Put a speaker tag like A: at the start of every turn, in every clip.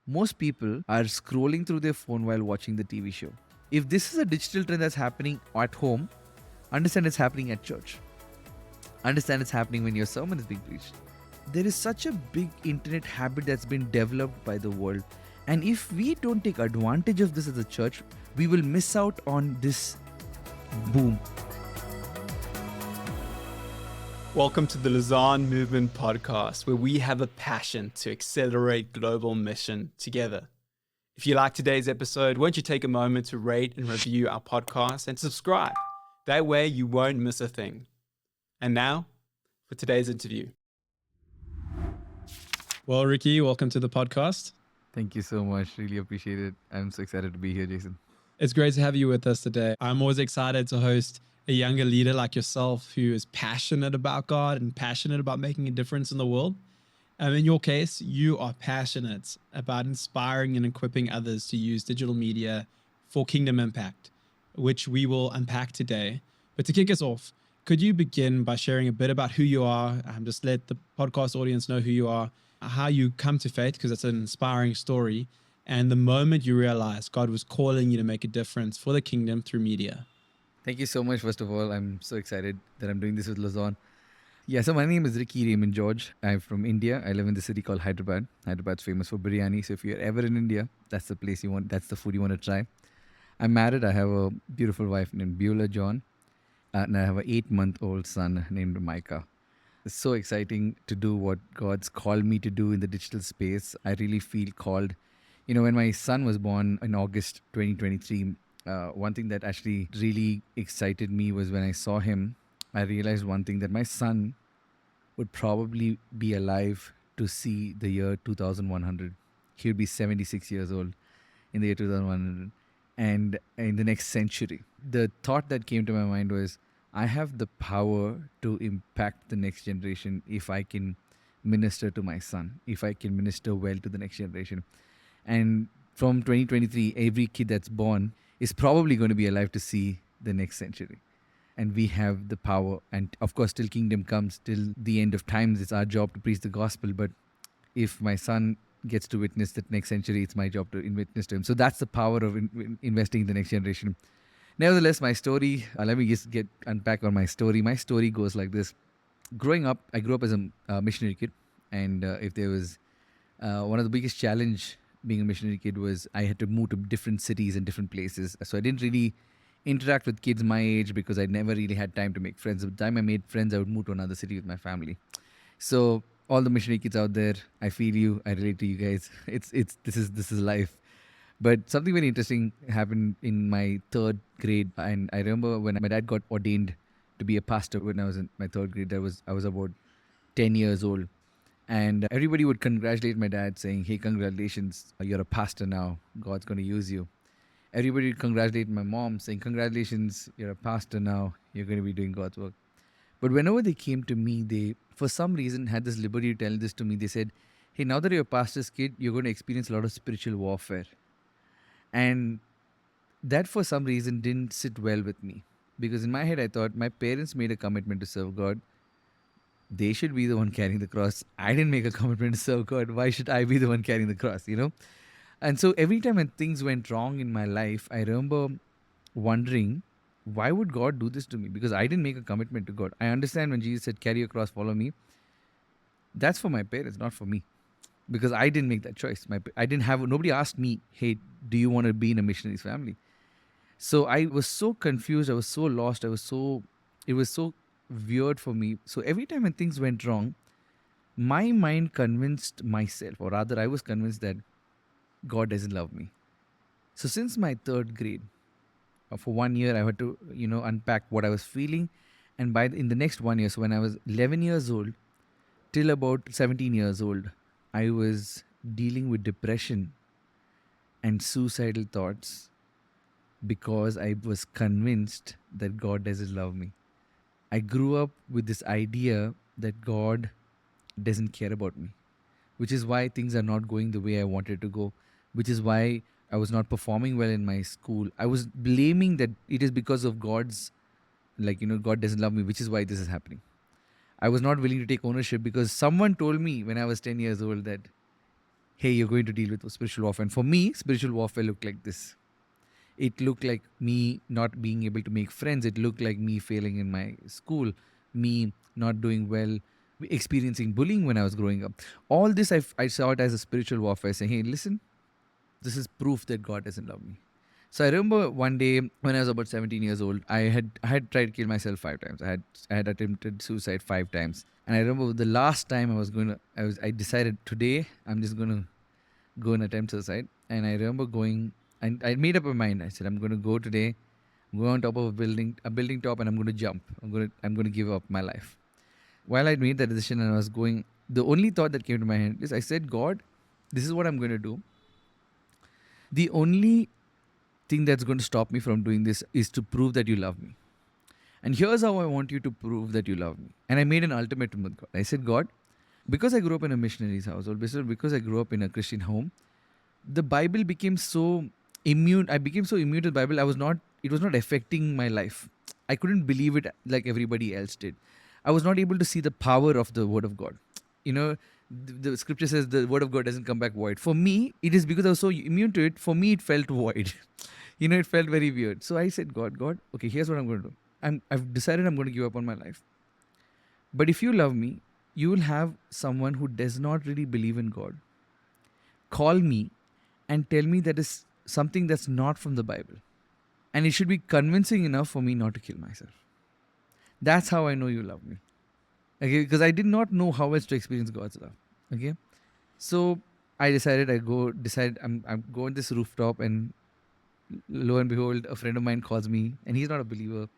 A: most people are scrolling through their phone while watching the TV show. If this is a digital trend that's happening at home, understand it's happening at church. Understand it's happening when your sermon is being preached. There is such a big internet habit that's been developed by the world. And if we don't take advantage of this as a church, we will miss out on this boom.
B: Welcome to the Lausanne Movement Podcast, where we have a passion to accelerate global mission together. If you like today's episode, won't you take a moment to rate and review our podcast and subscribe? That way you won't miss a thing. And now, for today's interview. Well, Ricky, welcome to the podcast.
A: Thank you so much. Really appreciate it. I'm so excited to be here, Jason.
B: It's great to have you with us today. I'm always excited to host a younger leader like yourself who is passionate about God and passionate about making a difference in the world. In your case, you are passionate about inspiring and equipping others to use digital media for kingdom impact, which we will unpack today. But to kick us off, could you begin by sharing a bit about who you are? Just let the podcast audience know who you are, how you come to faith, because it's an inspiring story, and the moment you realized God was calling you to make a difference for the kingdom through media.
A: Thank you so much. First of all, I'm so excited that I'm doing this with Lausanne. Yeah, so my name is Ricky Raymond George. I'm from India. I live in the city called Hyderabad. Hyderabad's famous for biryani. So if you're ever in India, that's the place you want. That's the food you want to try. I'm married. I have a beautiful wife named Beulah John, and I have an 8-month-old son named Micah. It's so exciting to do what God's called me to do in the digital space. I really feel called. You know, when my son was born in August 2023. One thing that actually really excited me was when I saw him, I realized one thing, that my son would probably be alive to see the year 2100. He would be 76 years old in the year 2100 and in the next century. The thought that came to my mind was, I have the power to impact the next generation if I can minister to my son, if I can minister well to the next generation. And from 2023, every kid that's born is probably going to be alive to see the next century. And we have the power. And of course, till kingdom comes, till the end of times, it's our job to preach the gospel. But if my son gets to witness that next century, it's my job to witness to him. So that's the power of investing in the next generation. Nevertheless, my story, let me just unpack on my story. My story goes like this. Growing up, I grew up as a missionary kid. And if there was one of the biggest challenge being a missionary kid was I had to move to different cities and different places. So I didn't really interact with kids my age because I never really had time to make friends. By the time I made friends, I would move to another city with my family. So all the missionary kids out there, I feel you. I relate to you guys. This is life. But something very interesting happened in my third grade, and I remember when my dad got ordained to be a pastor when I was in my third grade. I was about 10 years old. And everybody would congratulate my dad saying, hey, congratulations, you're a pastor now. God's going to use you. Everybody would congratulate my mom saying, congratulations, you're a pastor now. You're going to be doing God's work. But whenever they came to me, they, for some reason, had this liberty to tell this to me. They said, hey, now that you're a pastor's kid, you're going to experience a lot of spiritual warfare. And that, for some reason, didn't sit well with me. Because in my head, I thought my parents made a commitment to serve God. They should be the one carrying the cross. I didn't make a commitment to serve God. Why should I be the one carrying the cross, you know? And so every time when things went wrong in my life, I remember wondering, why would God do this to me? Because I didn't make a commitment to God. I understand when Jesus said, carry your cross, follow me. That's for my parents, not for me. Because I didn't make that choice. Nobody asked me, hey, do you want to be in a missionary's family? So I was so confused. I was so lost. It was so weird for me. So every time when things went wrong, my mind convinced myself, or rather I was convinced that God doesn't love me. So since my third grade, for 1 year, I had to, unpack what I was feeling. And in the next 1 year, so when I was 11 years old, till about 17 years old, I was dealing with depression and suicidal thoughts because I was convinced that God doesn't love me. I grew up with this idea that God doesn't care about me, which is why things are not going the way I wanted to go, which is why I was not performing well in my school. I was blaming that it is because of God's, God doesn't love me, which is why this is happening. I was not willing to take ownership because someone told me when I was 10 years old that hey, you're going to deal with spiritual warfare. And for me, spiritual warfare looked like this. It looked like me not being able to make friends. It looked like me failing in my school, me not doing well, experiencing bullying when I was growing up. All this I saw it as a spiritual warfare, saying, hey, listen, this is proof that God doesn't love me. So I remember one day when I was about 17 years old, I had tried to kill myself 5 times. I had attempted suicide 5 times. And I remember the last time I decided today I'm just gonna go and attempt suicide. And I remember going and I made up my mind. I said I'm gonna go today, go on top of a building top, and I'm gonna jump. I'm gonna give up my life. While I made that decision and I was going, the only thought that came to my head is I said, God, this is what I'm gonna do. The only thing that's going to stop me from doing this is to prove that you love me. And here's how I want you to prove that you love me. And I made an ultimatum with God. I said, God, because I grew up in a missionary's household, because I grew up in a Christian home, the Bible became so immune. I became so immune to the Bible. It was not affecting my life. I couldn't believe it like everybody else did. I was not able to see the power of the Word of God. You know, the scripture says the Word of God doesn't come back void. For me, it is because I was so immune to it. For me, it felt void. It felt very weird. So I said, God, okay, here's what I'm going to do. I've decided I'm going to give up on my life. But if you love me, you will have someone who does not really believe in God call me and tell me that is something that's not from the Bible. And it should be convincing enough for me not to kill myself. That's how I know you love me. Okay, because I did not know how else to experience God's love. Okay. So I decided I'm going this rooftop, and lo and behold, a friend of mine calls me, and he's not a believer.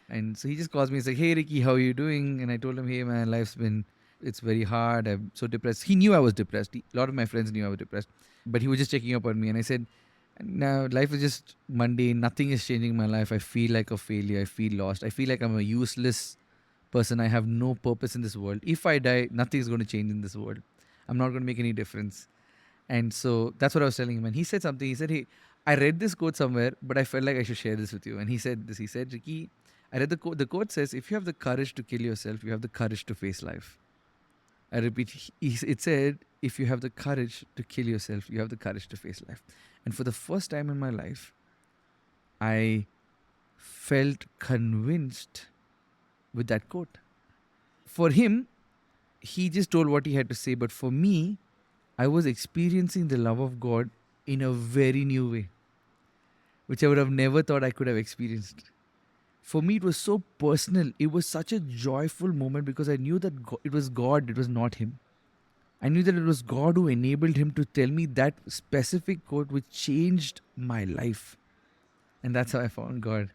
A: And so he just calls me and says, hey, Ricky, how are you doing? And I told him, hey, man, it's very hard. I'm so depressed. He knew I was depressed. A lot of my friends knew I was depressed. But he was just checking up on me. And I said, now life is just mundane. Nothing is changing in my life. I feel like a failure. I feel lost. I feel like I'm a useless person. I have no purpose in this world. If I die, nothing is going to change in this world. I'm not going to make any difference. And so that's what I was telling him. And he said something. He said, hey, I read this quote somewhere, but I felt like I should share this with you. And he said this. He said, Ricky, I read the quote. The quote says, if you have the courage to kill yourself, you have the courage to face life. I repeat, it said, if you have the courage to kill yourself, you have the courage to face life. And for the first time in my life, I felt convinced with that quote. For him, he just told what he had to say. But for me, I was experiencing the love of God in a very new way, which I would have never thought I could have experienced. For me, it was so personal. It was such a joyful moment because I knew that it was God, it was not him. I knew that it was God who enabled him to tell me that specific quote which changed my life. And that's how I found God.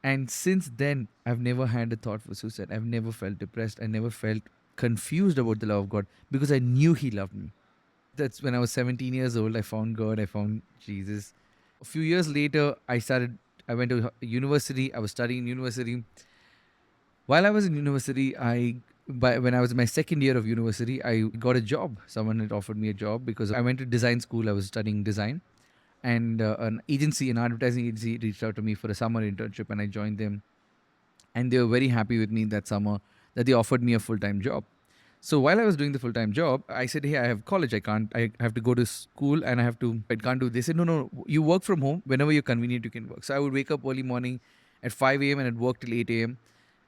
A: And since then, I've never had a thought for suicide. I've never felt depressed. I never felt confused about the love of God because I knew he loved me. That's when I was 17 years old. I found God. I found Jesus. A few years later, I went to university. I was studying in university. While I was in university, when I was in my second year of university, I got a job. Someone had offered me a job because I went to design school. I was studying design. And an advertising agency reached out to me for a summer internship, and I joined them. And they were very happy with me that summer that they offered me a full-time job. So while I was doing the full-time job, I said, hey, I have college. I have to go to school and I can't do this. They said, no, you work from home. Whenever you're convenient, you can work. So I would wake up early morning at 5 a.m. and I'd work till 8 a.m.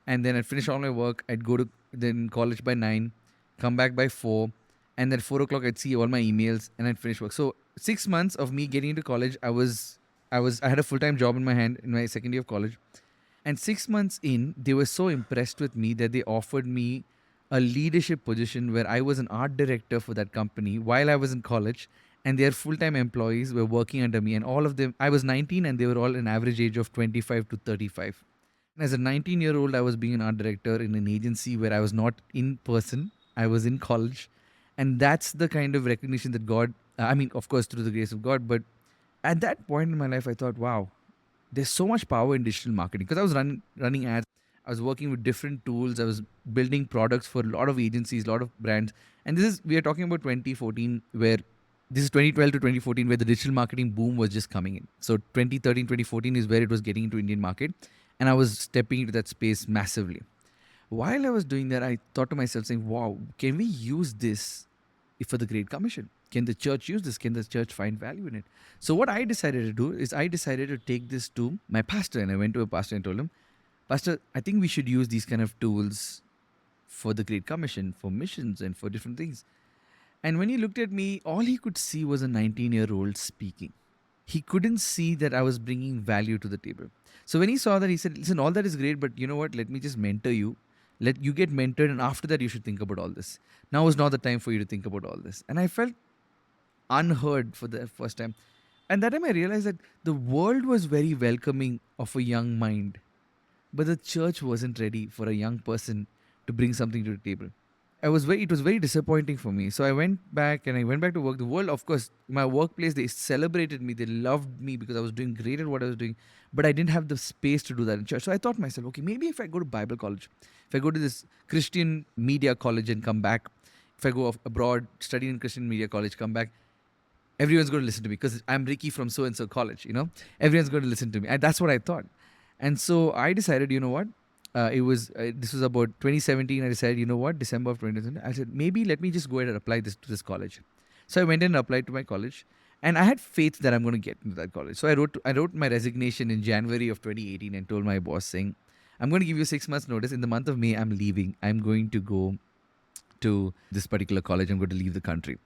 A: And then I'd finish all my work. I'd go to then college by 9, come back by 4. And then 4 o'clock, I'd see all my emails and I'd finish work. So 6 months of me getting into college, I had a full-time job in my hand in my second year of college. And 6 months in, they were so impressed with me that they offered me a leadership position where I was an art director for that company while I was in college, and their full-time employees were working under me. And all of them, I was 19 and they were all an average age of 25 to 35. And as a 19-year-old, I was being an art director in an agency where I was not in person. I was in college. And that's the kind of recognition that God, of course, through the grace of God. But at that point in my life, I thought, wow, there's so much power in digital marketing because I was running ads. I was working with different tools. I was building products for a lot of agencies, a lot of brands. And we are talking about 2014, where this is 2012 to 2014, where the digital marketing boom was just coming in. So 2013, 2014 is where it was getting into Indian market. And I was stepping into that space massively. While I was doing that, I thought to myself saying, wow, can we use this for the Great Commission? Can the church use this? Can the church find value in it? So what I decided to do is I decided to take this to my pastor, and I went to a pastor and told him, Pastor, I think we should use these kind of tools for the Great Commission, for missions, and for different things. And when he looked at me, all he could see was a 19-year-old speaking. He couldn't see that I was bringing value to the table. So when he saw that, he said, listen, all that is great, but you know what? Let me just mentor you. Let you get mentored, and after that, you should think about all this. Now is not the time for you to think about all this. And I felt unheard for the first time. And that time I realized that the world was very welcoming of a young mind, but the church wasn't ready for a young person to bring something to the table. It was very disappointing for me. So I went back to work. The world, of course, my workplace, they celebrated me. They loved me because I was doing great at what I was doing. But I didn't have the space to do that in church. So I thought to myself, okay, maybe if I go to Bible college, if I go to this Christian media college and come back, if I go abroad, study in Christian media college, come back, everyone's going to listen to me because I'm Ricky from so and so college, everyone's going to listen to me. And that's what I thought. And so I decided, you know what? This was about 2017. I decided, you know what? December of 2017. I said, maybe let me just go ahead and apply this to this college. So I went in and applied to my college, and I had faith that I'm going to get into that college. So I wrote my resignation in January of 2018 and told my boss saying, I'm going to give you 6 months notice. In the month of May, I'm leaving. I'm going to go to this particular college. I'm going to leave the country.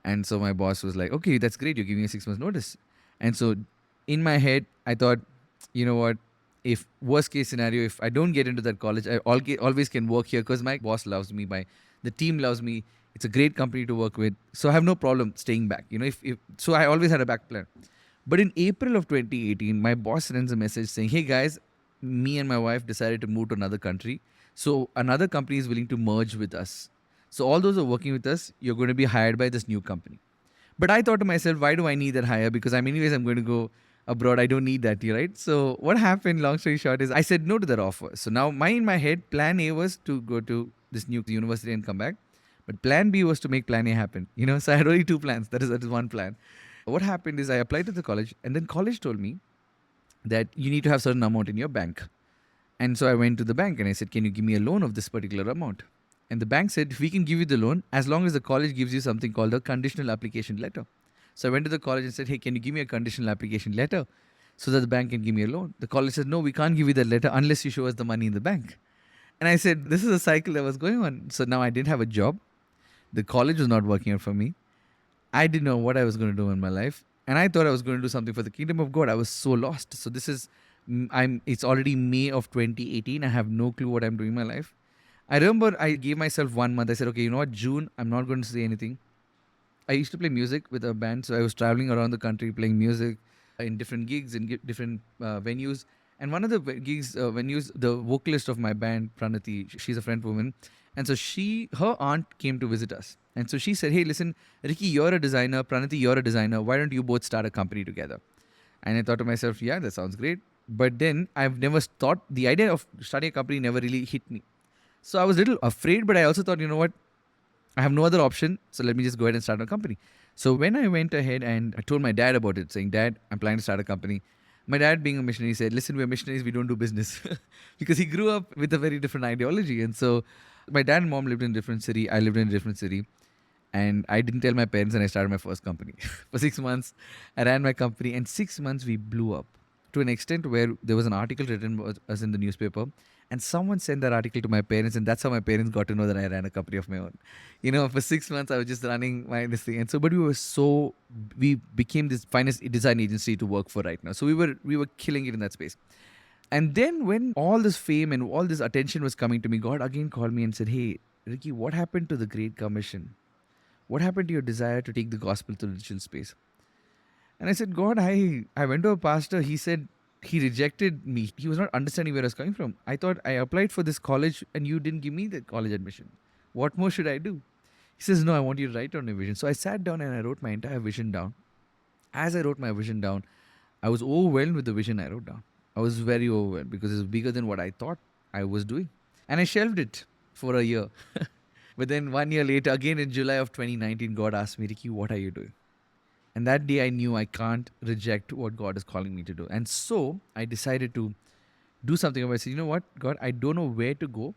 A: And so my boss was like, okay, that's great. You're giving a 6 months notice. And so in my head, I thought, you know what? If worst case scenario, if I don't get into that college, I always can work here because my boss loves me, the team loves me. It's a great company to work with. So I have no problem staying back. So I always had a back plan. But in April of 2018, my boss sends a message saying, hey guys, me and my wife decided to move to another country. So another company is willing to merge with us. So all those who are working with us, you're going to be hired by this new company. But I thought to myself, why do I need that hire? Because I'm going to go abroad. I don't need that, right? So what happened, long story short, is I said no to that offer. So now in my head, plan A was to go to this new university and come back. But plan B was to make plan A happen. So I had only two plans. That is one plan. What happened is I applied to the college, and then college told me that you need to have certain amount in your bank. And so I went to the bank and I said, can you give me a loan of this particular amount? And the bank said, we can give you the loan as long as the college gives you something called a conditional application letter. So I went to the college and said, hey, can you give me a conditional application letter so that the bank can give me a loan? The college said, no, we can't give you that letter unless you show us the money in the bank. And I said, this is a cycle that was going on. So now I didn't have a job. The college was not working out for me. I didn't know what I was going to do in my life. And I thought I was going to do something for the kingdom of God. I was so lost. So it's already May of 2018. I have no clue what I'm doing in my life. I remember I gave myself 1 month. I said, okay, you know what, June, I'm not going to say anything. I used to play music with a band. So I was traveling around the country playing music in different gigs, in different venues. And one of the venues, the vocalist of my band, Pranati, she's a French woman. And so her aunt came to visit us. And so she said, hey, listen, Ricky, you're a designer. Pranati, you're a designer. Why don't you both start a company together? And I thought to myself, yeah, that sounds great. But then I've never thought, the idea of starting a company never really hit me. So I was a little afraid, but I also thought, you know what? I have no other option. So let me just go ahead and start a company. So when I went ahead and I told my dad about it, saying, Dad, I'm planning to start a company. My dad, being a missionary, said, listen, we're missionaries, we don't do business. Because he grew up with a very different ideology. And so my dad and mom lived in a different city. I lived in a different city. And I didn't tell my parents, and I started my first company. For 6 months, I ran my company, and 6 months we blew up to an extent where there was an article written about us in the newspaper, and someone sent that article to my parents, and that's how my parents got to know that I ran a company of my own. For 6 months, I was just running this thing. And so, but we became this finest design agency to work for right now. So we were killing it in that space. And then when all this fame and all this attention was coming to me, God again called me and said, hey, Ricky, what happened to the Great Commission? What happened to your desire to take the gospel to the digital space? And I said, God, I went to a pastor. He said he rejected me. He was not understanding where I was coming from. I thought I applied for this college and you didn't give me the college admission. What more should I do? He says, no, I want you to write down your vision. So I sat down and I wrote my entire vision down. As I wrote my vision down, I was overwhelmed with the vision I wrote down. I was very overwhelmed because it was bigger than what I thought I was doing. And I shelved it for a year. But then 1 year later, again in July of 2019, God asked me, Ricky, what are you doing? And that day I knew I can't reject what God is calling me to do. And so I decided to do something about it. I said, you know what, God, I don't know where to go,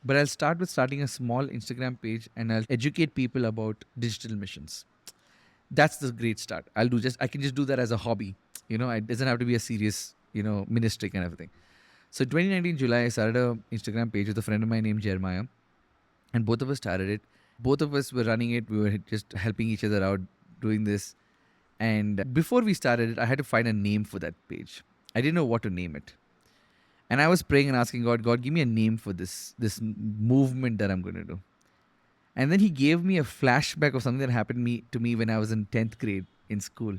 A: But I'll start with starting a small Instagram page and I'll educate people about digital missions. That's the great start. I can just do that as a hobby. It doesn't have to be a serious, ministry kind of a thing. So 2019 July, I started a Instagram page with a friend of mine named Jeremiah, and both of us started it. Both of us were running it. We were just helping each other out doing this. And before we started it, I had to find a name for that page. I didn't know what to name it. And I was praying and asking God, God, give me a name for this movement that I'm going to do. And then he gave me a flashback of something that happened to me when I was in 10th grade in school.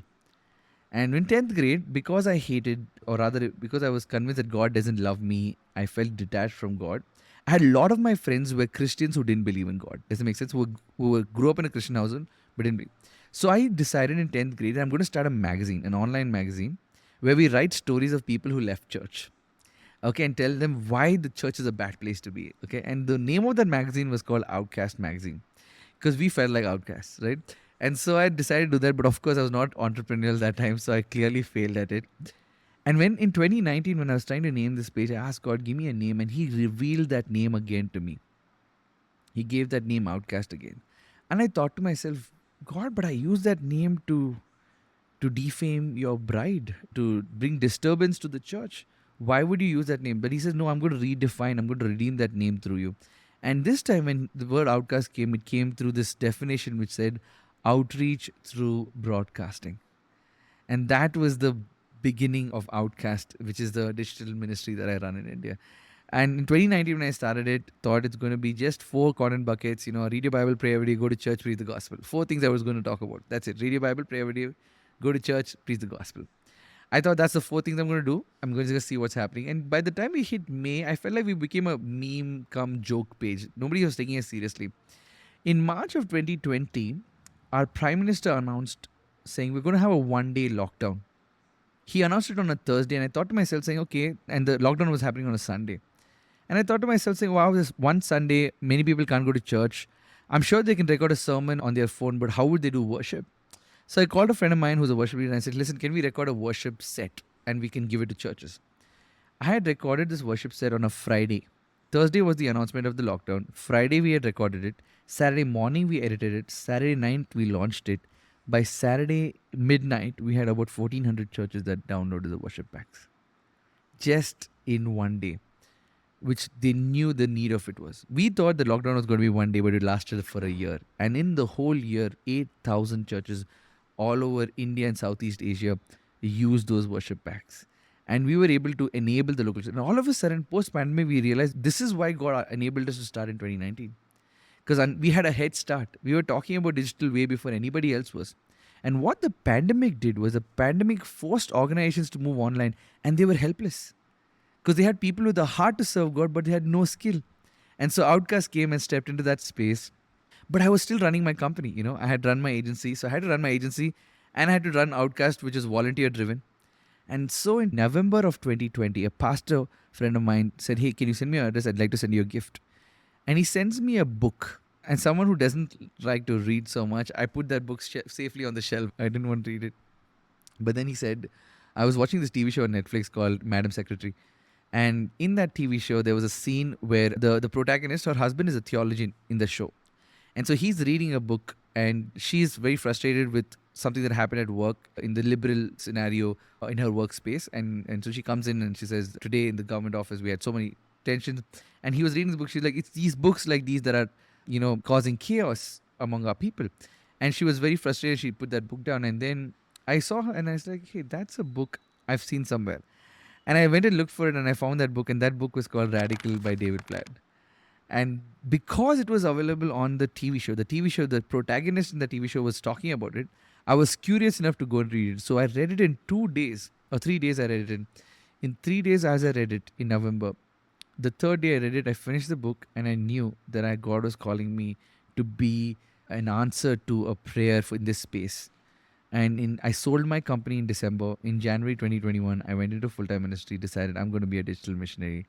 A: And in 10th grade, because I hated, or rather, because I was convinced that God doesn't love me, I felt detached from God. I had a lot of my friends who were Christians who didn't believe in God. Does it make sense? Grew up in a Christian household, but didn't believe. So I decided in 10th grade, I'm going to start a magazine, an online magazine, where we write stories of people who left church. Okay, and tell them why the church is a bad place to be. Okay, and the name of that magazine was called Outcast Magazine because we felt like outcasts, right? And so I decided to do that, but of course I was not entrepreneurial that time, so I clearly failed at it. And when in 2019, when I was trying to name this page, I asked God, give me a name, and He revealed that name again to me. He gave that name Outcast again. And I thought to myself, God, but I used that name to defame your bride, to bring disturbance to the church. Why would you use that name? But he says, no, I'm going to redefine, I'm going to redeem that name through you. And this time when the word outcast came, it came through this definition which said outreach through broadcasting. And that was the beginning of Outcast, which is the digital ministry that I run in India. And in 2019, when I started it, thought it's going to be just 4 content buckets. Read your Bible, pray every day, go to church, preach the gospel. 4 things I was going to talk about. That's it. Read your Bible, pray every day, go to church, preach the gospel. I thought that's the 4 things I'm going to do. I'm going to just see what's happening. And by the time we hit May, I felt like we became a meme come joke page. Nobody was taking us seriously. In March of 2020, our Prime Minister announced saying we're going to have a 1-day lockdown. He announced it on a Thursday, and I thought to myself saying, okay, and the lockdown was happening on a Sunday. And I thought to myself saying, wow, this one Sunday, many people can't go to church. I'm sure they can record a sermon on their phone, but how would they do worship? So I called a friend of mine who's a worship leader and I said, listen, can we record a worship set and we can give it to churches? I had recorded this worship set on a Friday. Thursday was the announcement of the lockdown. Friday we had recorded it. Saturday morning we edited it. Saturday night we launched it. By Saturday midnight, we had about 1,400 churches that downloaded the worship packs. Just in one day, which they knew the need of it was. We thought the lockdown was going to be one day, but it lasted for a year. And in the whole year, 8,000 churches all over India and Southeast Asia used those worship packs. And we were able to enable the local church. And all of a sudden, post-pandemic, we realized this is why God enabled us to start in 2019. Because we had a head start. We were talking about digital way before anybody else was. And what the pandemic did was the pandemic forced organizations to move online, and they were helpless. Because they had people with a heart to serve God, but they had no skill. And so Outcast came and stepped into that space. But I was still running my company. I had run my agency. So I had to run my agency and I had to run Outcast, which is volunteer driven. And so in November of 2020, a pastor friend of mine said, hey, can you send me your address? I'd like to send you a gift. And he sends me a book. And someone who doesn't like to read so much, I put that book safely on the shelf. I didn't want to read it. But then he said, I was watching this TV show on Netflix called Madam Secretary. And in that TV show, there was a scene where the protagonist, her husband, is a theologian in the show. And so he's reading a book and she's very frustrated with something that happened at work in the liberal scenario in her workspace. And so she comes in and she says, today in the government office, we had so many tensions. And he was reading the book. She's like, it's these books like these that are, causing chaos among our people. And she was very frustrated. She put that book down. And then I saw her and I was like, hey, that's a book I've seen somewhere. And I went and looked for it and I found that book. And that book was called Radical by David Platt. And because it was available on the TV show, the protagonist in the TV show was talking about it, I was curious enough to go and read it. So I read it in 2 days, or 3 days I read it in. In 3 days as I read it in November, the 3rd day I read it, I finished the book and I knew that God was calling me to be an answer to a prayer in this space. And I sold my company in December. In January 2021, I went into full-time ministry, decided I'm going to be a digital missionary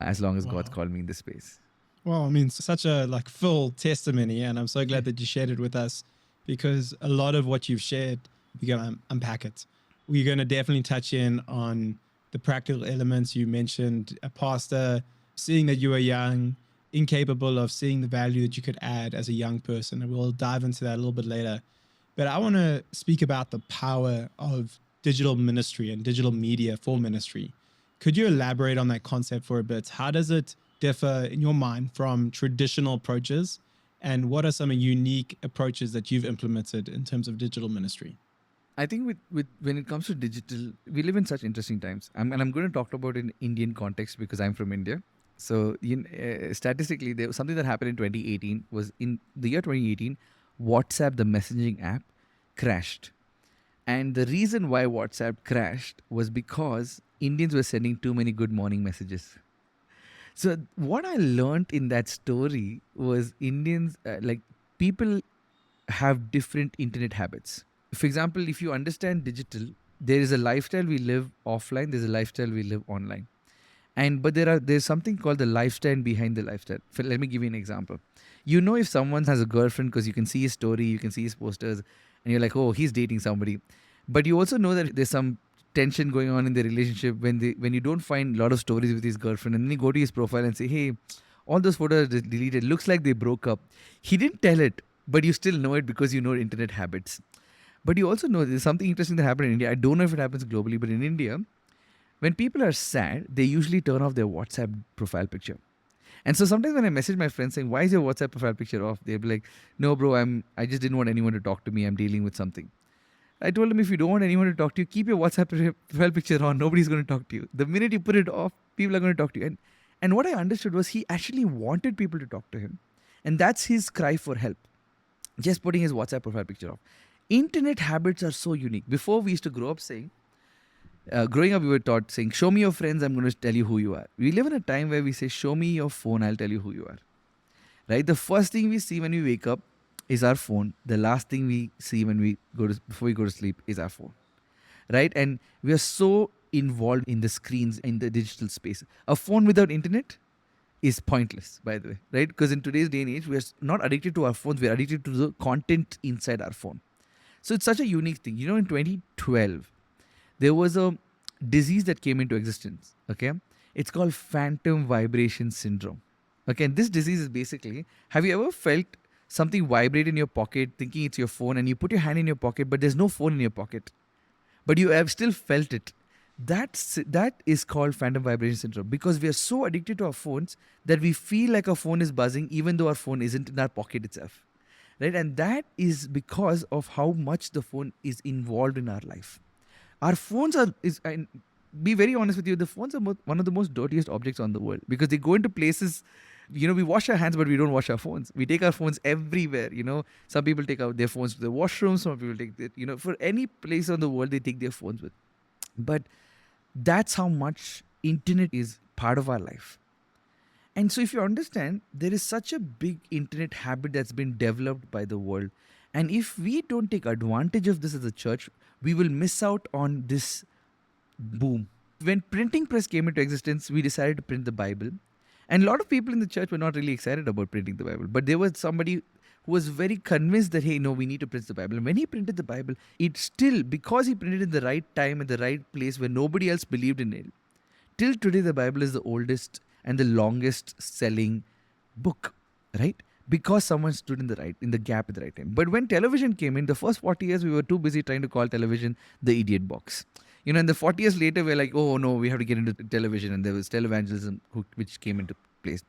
A: as long as God's called me in this space.
B: Well, I mean, such a full testimony, and I'm so glad that you shared it with us, because a lot of what you've shared, we're going to unpack it. We're going to definitely touch in on the practical elements. You mentioned a pastor, seeing that you were young incapable of seeing the value that you could add as a young person. And we'll dive into that a little bit later. But I want to speak about the power of digital ministry and digital media for ministry. Could you elaborate on that concept for a bit? How does it differ in your mind from traditional approaches? And what are some unique approaches that you've implemented in terms of digital ministry?
A: I think with when it comes to digital, we live in such interesting times. And I'm going to talk about it in Indian context because I'm from India. So statistically, there was something that happened in 2018 was in the year 2018, WhatsApp, the messaging app, crashed. And the reason why WhatsApp crashed was because Indians were sending too many good morning messages. So what I learned in that story was Indians, like people have different internet habits. For example, if you understand digital, there is a lifestyle we live offline, there's a lifestyle we live online. And but there's something called the lifestyle behind the lifestyle. Let me give you an example. You know if someone has a girlfriend because you can see his story, you can see his posters, and you're like, oh, he's dating somebody. But you also know that there's some tension going on in the relationship when you don't find a lot of stories with his girlfriend, and then you go to his profile and say, hey, all those photos are deleted. Looks like they broke up. He didn't tell it, but you still know it because you know internet habits. But you also know there's something interesting that happened in India. I don't know if it happens globally, but in India, when people are sad, they usually turn off their WhatsApp profile picture. And so sometimes when I message my friends saying, why is your WhatsApp profile picture off? They'll be like, no, bro, I just didn't want anyone to talk to me. I'm dealing with something. I told them, if you don't want anyone to talk to you, keep your WhatsApp profile picture on. Nobody's going to talk to you. The minute you put it off, people are going to talk to you. And what I understood was he actually wanted people to talk to him. And that's his cry for help. Just putting his WhatsApp profile picture off. Internet habits are so unique. Before we used to grow up saying, growing up we were taught saying, show me your friends, I'm going to tell you who you are. We live in a time where we say, show me your phone, I'll tell you who you are. Right? The first thing we see when we wake up is our phone. The last thing we see when we before we go to sleep is our phone. Right? And we are so involved in the screens, in the digital space. A phone without internet is pointless, by the way. Right? Because in today's day and age, we are not addicted to our phones, we are addicted to the content inside our phone. So it's such a unique thing. You know, in 2012, there was a disease that came into existence. Okay. It's called phantom vibration syndrome. Okay. And this disease is basically, have you ever felt something vibrate in your pocket, thinking it's your phone, and you put your hand in your pocket, but there's no phone in your pocket, but you have still felt it? That is called phantom vibration syndrome, because we are so addicted to our phones that we feel like our phone is buzzing even though our phone isn't in our pocket itself. Right? And that is because of how much the phone is involved in our life. Our phones and be very honest with you, the phones are one of the most dirtiest objects on the world, because they go into places, we wash our hands, but we don't wash our phones. We take our phones everywhere. Some people take out their phones to the washroom. Some people take it, for any place on the world, they take their phones with. But that's how much internet is part of our life. And so if you understand, there is such a big internet habit that's been developed by the world. And if we don't take advantage of this as a church, we will miss out on this boom. When printing press came into existence, we decided to print the Bible. And a lot of people in the church were not really excited about printing the Bible. But there was somebody who was very convinced that, hey, no, we need to print the Bible. And when he printed the Bible, it still, because he printed in the right time and the right place where nobody else believed in it, till today the Bible is the oldest and the longest selling book, right? Because someone stood in the gap at the right time. But when television came in, the first 40 years, we were too busy trying to call television the idiot box. And the 40 years later, we're like, oh no, we have to get into television. And there was televangelism, which came into place.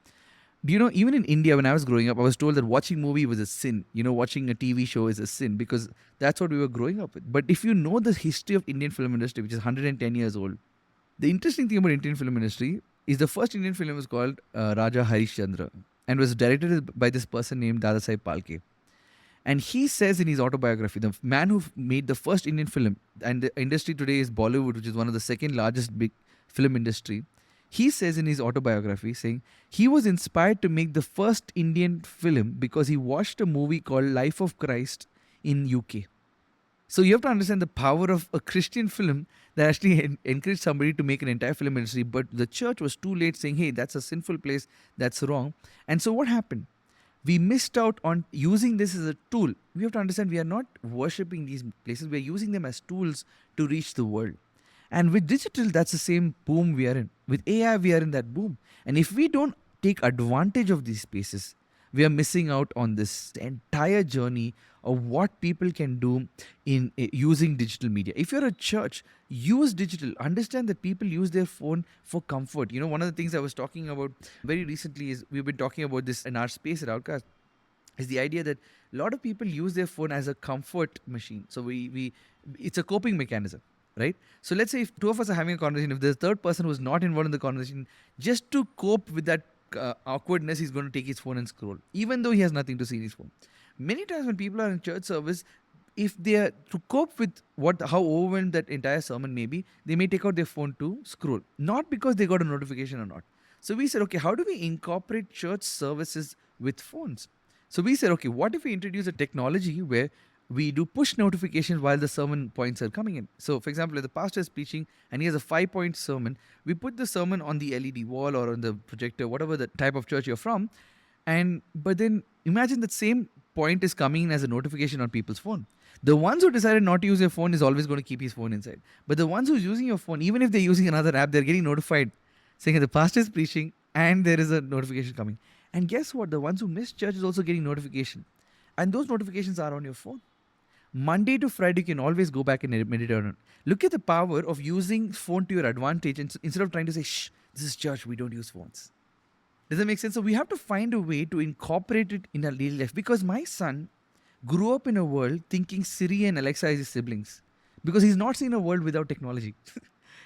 A: Even in India, when I was growing up, I was told that watching movie was a sin. Watching a TV show is a sin, because that's what we were growing up with. But if you know the history of Indian film industry, which is 110 years old, the interesting thing about Indian film industry is the first Indian film was called Raja Harishchandra, and was directed by this person named Dadasaheb Phalke. And he says in his autobiography, the man who made the first Indian film, and the industry today is Bollywood, which is one of the second largest big film industry. He says in his autobiography, saying he was inspired to make the first Indian film because he watched a movie called Life of Christ in UK. So you have to understand the power of a Christian film that actually encouraged somebody to make an entire film industry. But the church was too late, saying, hey, that's a sinful place, that's wrong. And so what happened? We missed out on using this as a tool. We have to understand we are not worshipping these places. We are using them as tools to reach the world. And with digital, that's the same boom we are in. With AI, we are in that boom. And if we don't take advantage of these spaces, we are missing out on this entire journey of what people can do in using digital media. If you're a church, use digital. Understand that people use their phone for comfort. You know, one of the things I was talking about very recently is we've been talking about this in our space at Outcast, is the idea that a lot of people use their phone as a comfort machine. So we it's a coping mechanism, right? So let's say if two of us are having a conversation, if there's a third person who's not involved in the conversation, just to cope with that awkwardness, he's going to take his phone and scroll, even though he has nothing to see in his phone. Many times when people are in church service, if they are to cope with how overwhelmed that entire sermon may be, they may take out their phone to scroll, not because they got a notification or not. So we said, okay, how do we incorporate church services with phones? So we said, okay, what if we introduce a technology where we do push notifications while the sermon points are coming in? So, for example, if the pastor is preaching and he has a 5-point sermon, we put the sermon on the LED wall or on the projector, whatever the type of church you're from. But then imagine that same point is coming in as a notification on people's phone. The ones who decided not to use their phone is always going to keep his phone inside. But the ones who's using your phone, even if they're using another app, they're getting notified saying that the pastor is preaching and there is a notification coming. And guess what? The ones who miss church is also getting notification. And those notifications are on your phone. Monday to Friday, you can always go back and meditate on it. Look at the power of using phone to your advantage instead of trying to say, shh, this is church, we don't use phones. Does that make sense? So we have to find a way to incorporate it in our daily life, because my son grew up in a world thinking Siri and Alexa is his siblings, because he's not seen a world without technology.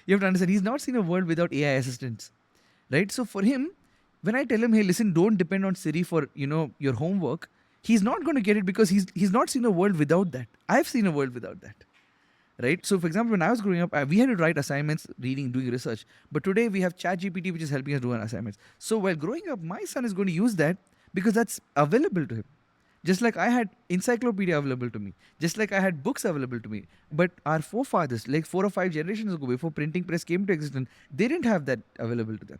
A: You have to understand, he's not seen a world without AI assistants, right? So for him, when I tell him, hey, listen, don't depend on Siri for, your homework, he's not going to get it because he's not seen a world without that. I've seen a world without that, right? So for example, when I was growing up, we had to write assignments, reading, doing research. But today we have ChatGPT, which is helping us do our assignments. So while growing up, my son is going to use that because that's available to him. Just like I had encyclopedia available to me, just like I had books available to me. But our forefathers, like 4 or 5 generations ago, before printing press came to existence, they didn't have that available to them.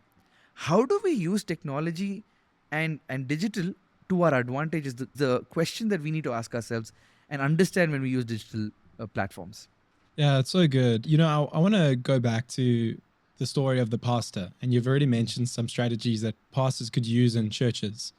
A: How do we use technology and digital to our advantage is the question that we need to ask ourselves and understand when we use digital platforms.
B: Yeah, it's so good. I want to go back to the story of the pastor, and you've already mentioned some strategies that pastors could use in churches.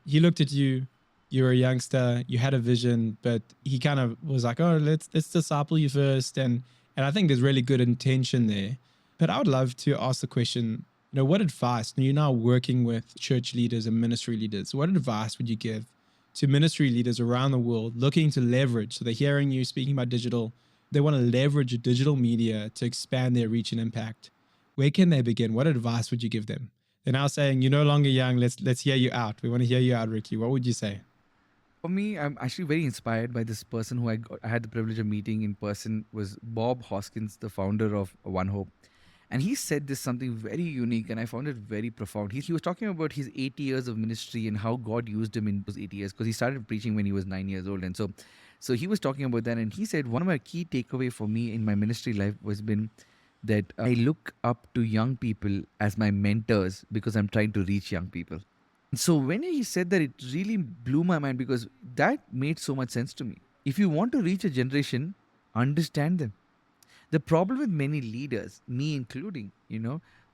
B: He looked at you, you were a youngster, you had a vision, but he kind of was like, oh, let's disciple you first. And I think there's really good intention there. But I would love to ask the question, what advice, you're now working with church leaders and ministry leaders, what advice would you give to ministry leaders around the world looking to leverage? So they're hearing you speaking about digital, they want to leverage digital media to expand their reach and impact. Where can they begin? What advice would you give them? They're now saying, you're no longer young, let's hear you out. We want to hear you out, Ricky. What would you say?
A: For me, I'm actually very inspired by this person who I had the privilege of meeting in person, was Bob Hoskins, the founder of One Hope. And he said this something very unique, and I found it very profound. He was talking about his 80 years of ministry and how God used him in those 80 years, because he started preaching when he was 9 years old. And so he was talking about that, and he said, one of my key takeaway for me in my ministry life was been that I look up to young people as my mentors because I'm trying to reach young people. So when he said that, it really blew my mind, because that made so much sense to me. If you want to reach a generation, understand them. The problem with many leaders, me including,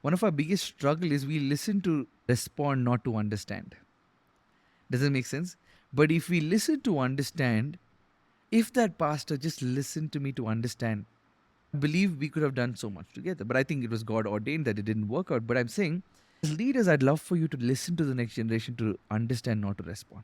A: one of our biggest struggle is we listen to respond, not to understand. Does that make sense? But if we listen to understand, if that pastor just listened to me to understand, I believe we could have done so much together. But I think it was God ordained that it didn't work out. But I'm saying, as leaders, I'd love for you to listen to the next generation, to understand, not to respond.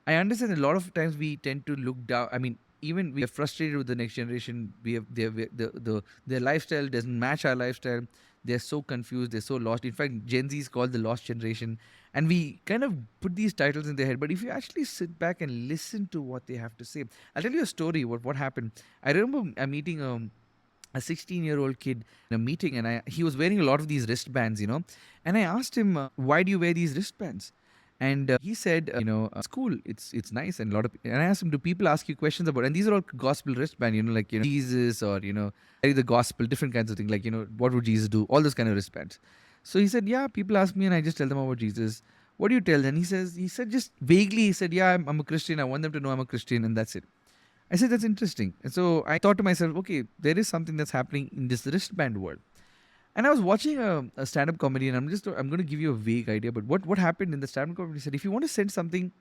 A: I understand a lot of times we tend to look down. I mean, even we are frustrated with the next generation. Their lifestyle doesn't match our lifestyle. They're so confused. They're so lost. In fact, Gen Z is called the lost generation. And we kind of put these titles in their head. But if you actually sit back and listen to what they have to say, I'll tell you a story. What happened? I remember a meeting a 16-year-old kid in a meeting, and he was wearing a lot of these wristbands, And I asked him, why do you wear these wristbands? And he said, it's cool, it's nice, and and I asked him, do people ask you questions about? And these are all gospel wristband, like Jesus, or the gospel, different kinds of things, like what would Jesus do? All those kind of wristbands. So he said, yeah, people ask me, and I just tell them about Jesus. What do you tell them? He said just vaguely, he said, yeah, I'm a Christian. I want them to know I'm a Christian, and that's it. I said, that's interesting. And so I thought to myself, okay, there is something that's happening in this wristband world. And I was watching a stand-up comedy, and I'm going to give you a vague idea. But what happened in the stand-up comedy said, if you want to send something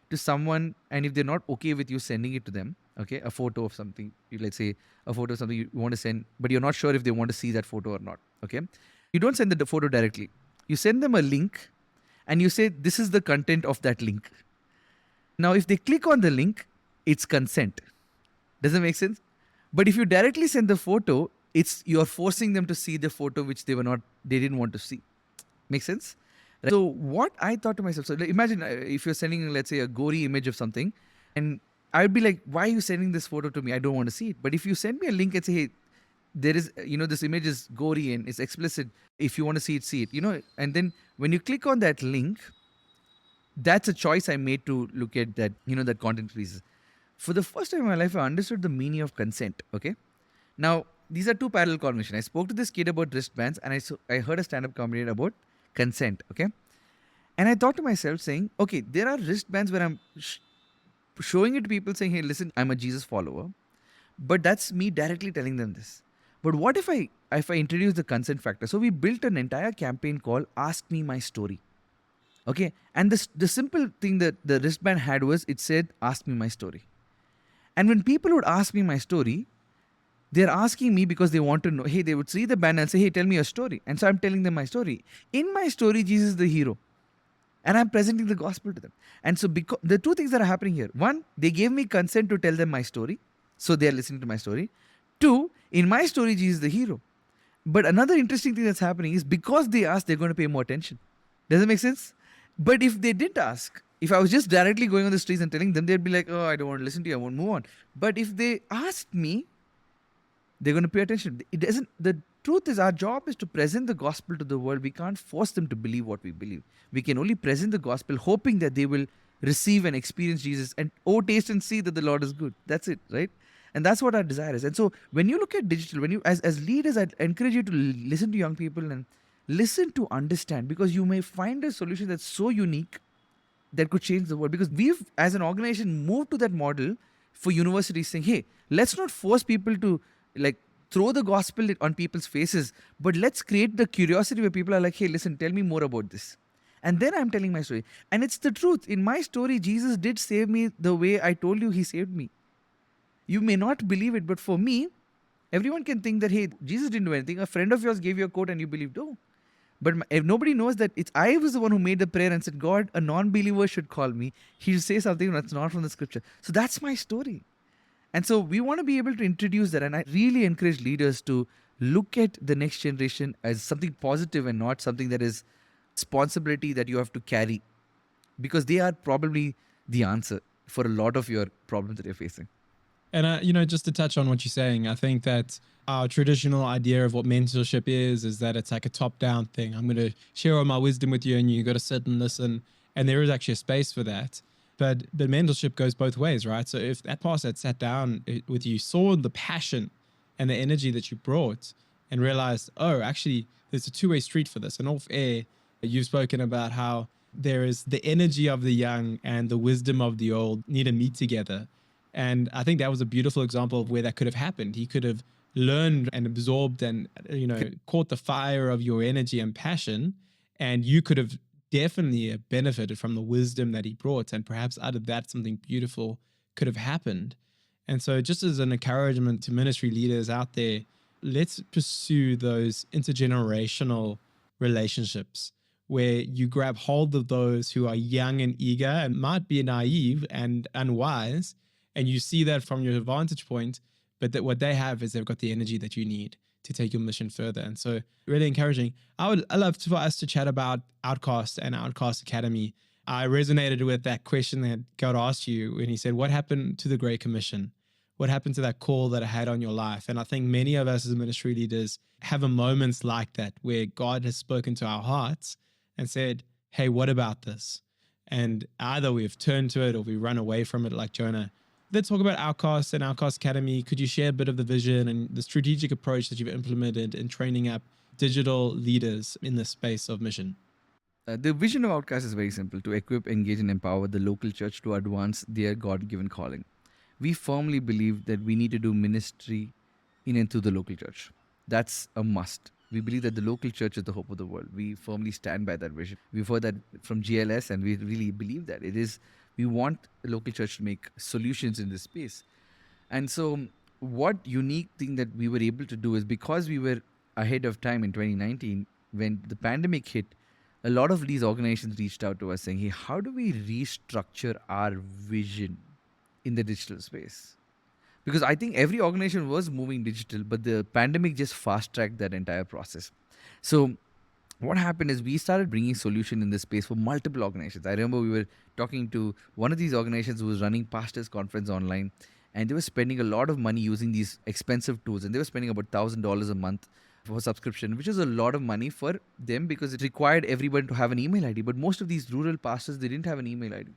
A: to someone, and if they're not okay with you sending it to them, okay, a photo of something, let's say a photo of something you want to send, but you're not sure if they want to see that photo or not, okay, you don't send the photo directly. You send them a link, and you say this is the content of that link. Now, if they click on the link, it's consent. Does that make sense? But if you directly send the photo, it's you're forcing them to see the photo which they didn't want to see. Make sense? Right? So what I thought to myself, so like, imagine if you're sending, let's say, a gory image of something, and I'd be like, why are you sending this photo to me? I don't want to see it. But if you send me a link and say, hey, there is, this image is gory and it's explicit. If you want to see it, and then when you click on that link, that's a choice I made to look at that, that content pieces. For the first time in my life, I understood the meaning of consent. Okay. Now, these are two parallel conversations. I spoke to this kid about wristbands, and I heard a stand-up comedian about consent. Okay. And I thought to myself, saying, okay, there are wristbands where I'm showing it to people saying, hey, listen, I'm a Jesus follower. But that's me directly telling them this. But what if I introduce the consent factor? So we built an entire campaign called Ask Me My Story. Okay. And the simple thing that the wristband had was, it said, ask me my story. And when people would ask me my story, they're asking me because they want to know. Hey, they would see the band and say, hey, tell me your story. And so I'm telling them my story. In my story, Jesus is the hero. And I'm presenting the gospel to them. And so because the two things that are happening here. One, they gave me consent to tell them my story. So they're listening to my story. Two, in my story, Jesus is the hero. But another interesting thing that's happening is because they asked, they're going to pay more attention. Does that make sense? But if they didn't ask, if I was just directly going on the streets and telling them, they'd be like, oh, I don't want to listen to you, I won't move on. But if they asked me, they're going to pay attention. The truth is, our job is to present the gospel to the world. We can't force them to believe what we believe. We can only present the gospel, hoping that they will receive and experience Jesus and, oh, taste and see that the Lord is good. That's it, right? And that's what our desire is. And so when you look at digital, when you, as leaders, I encourage you to listen to young people and listen to understand, because you may find a solution that's so unique that could change the world. Because we've, as an organization, moved to that model for universities, saying, hey, let's not force people to throw the gospel on people's faces, but let's create the curiosity where people are like, hey, listen, tell me more about this. And then I'm telling my story. And it's the truth. In my story, Jesus did save me the way I told you he saved me. You may not believe it, but for me, everyone can think that, hey, Jesus didn't do anything. A friend of yours gave you a quote and you believed, oh. But if nobody knows that I was the one who made the prayer and said, God, a non-believer should call me. He'll say something that's not from the scripture. So that's my story. And so we want to be able to introduce that. And I really encourage leaders to look at the next generation as something positive and not something that is responsibility that you have to carry, because they are probably the answer for a lot of your problems that you're facing.
B: And, just to touch on what you're saying, I think that our traditional idea of what mentorship is that it's like a top-down thing. I'm going to share all my wisdom with you and you got to sit and listen. And there is actually a space for that. But mentorship goes both ways, right? So if that pastor had sat down with you, saw the passion and the energy that you brought and realized, oh, actually, there's a two-way street for this. And off air, you've spoken about how there is the energy of the young and the wisdom of the old need to meet together. And I think that was a beautiful example of where that could have happened. He could have learned and absorbed and, caught the fire of your energy and passion, and you could have definitely benefited from the wisdom that he brought. And perhaps out of that, something beautiful could have happened. And so just as an encouragement to ministry leaders out there, let's pursue those intergenerational relationships where you grab hold of those who are young and eager and might be naive and unwise, and you see that from your vantage point, but that what they have is they've got the energy that you need to take your mission further. And so really encouraging. I love for us to chat about Outcast and Outcast Academy. I resonated with that question that God asked you when he said, what happened to the Great Commission? What happened to that call that I had on your life? And I think many of us as ministry leaders have a moments like that where God has spoken to our hearts and said, hey, what about this? And either we've turned to it or we run away from it like Jonah. Let's talk about Outcast and Outcast Academy. Could you share a bit of the vision and the strategic approach that you've implemented in training up digital leaders in the space of mission?
A: The vision of Outcast is very simple: to equip, engage, and empower the local church to advance their God-given calling. We firmly believe that we need to do ministry in and through the local church. That's a must. We believe that the local church is the hope of the world. We firmly stand by that vision. We've heard that from GLS, and we really believe that it is. We want the local church to make solutions in this space. And so, what unique thing that we were able to do is because we were ahead of time in 2019, when the pandemic hit, a lot of these organizations reached out to us saying, hey, how do we restructure our vision in the digital space? Because I think every organization was moving digital, but the pandemic just fast tracked that entire process. So, what happened is we started bringing solution in this space for multiple organizations. I remember we were talking to one of these organizations who was running pastors conference online, and they were spending a lot of money using these expensive tools, and they were spending about $1,000 a month for subscription, which is a lot of money for them because it required everyone to have an email ID. But most of these rural pastors, they didn't have an email ID,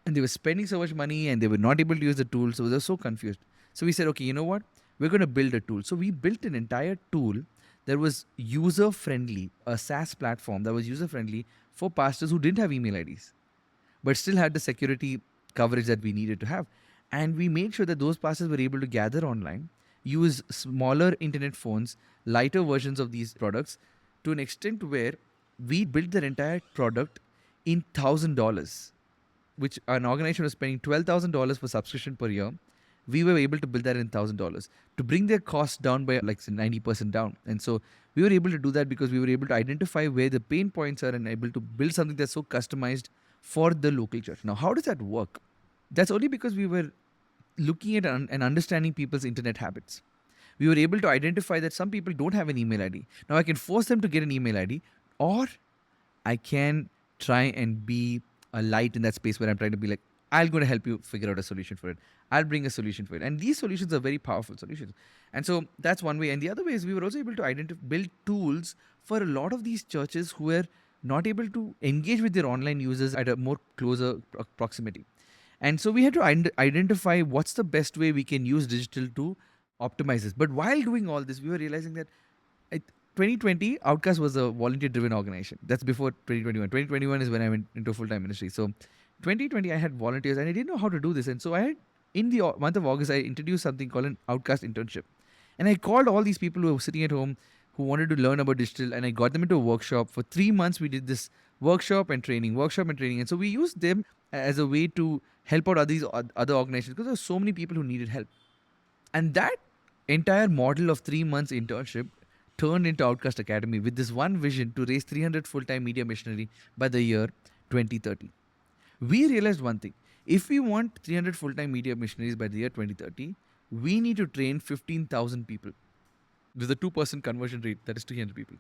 A: and they were spending so much money, and they were not able to use the tool, so they were so confused. So we said, okay, you know what? We're going to build a tool. So we built an entire tool that was user friendly, a SaaS platform that was user friendly for pastors who didn't have email IDs, but still had the security coverage that we needed to have. And we made sure that those pastors were able to gather online, use smaller internet phones, lighter versions of these products to an extent where we built their entire product in $1,000, which an organization was spending $12,000 for subscription per year. We were able to build that in $1,000 to bring their costs down by like 90% down. And so we were able to do that because we were able to identify where the pain points are and able to build something that's so customized for the local church. Now, how does that work? That's only because we were looking at and understanding people's internet habits. We were able to identify that some people don't have an email ID. Now, I can force them to get an email ID, or I can try and be a light in that space where I'm trying to be like, I'm going to help you figure out a solution for it. I'll bring a solution for it. And these solutions are very powerful solutions. And so that's one way. And the other way is we were also able to build tools for a lot of these churches who were not able to engage with their online users at a more closer proximity. And so we had to identify what's the best way we can use digital to optimize this. But while doing all this, we were realizing that 2020, Outcast was a volunteer-driven organization. That's before 2021. 2021 is when I went into full-time ministry. So 2020, I had volunteers and I didn't know how to do this. And so I had, in the month of August, I introduced something called an Outcast internship. And I called all these people who were sitting at home who wanted to learn about digital, and I got them into a workshop. For 3 months, we did this workshop and training. And so we used them as a way to help out other organizations because there were so many people who needed help. And that entire model of 3 months internship turned into Outcast Academy with this one vision to raise 300 full-time media missionary by the year 2030. We realized one thing. If we want 300 full-time media missionaries by the year 2030, we need to train 15,000 people. With a 2% conversion rate, that is 300 people.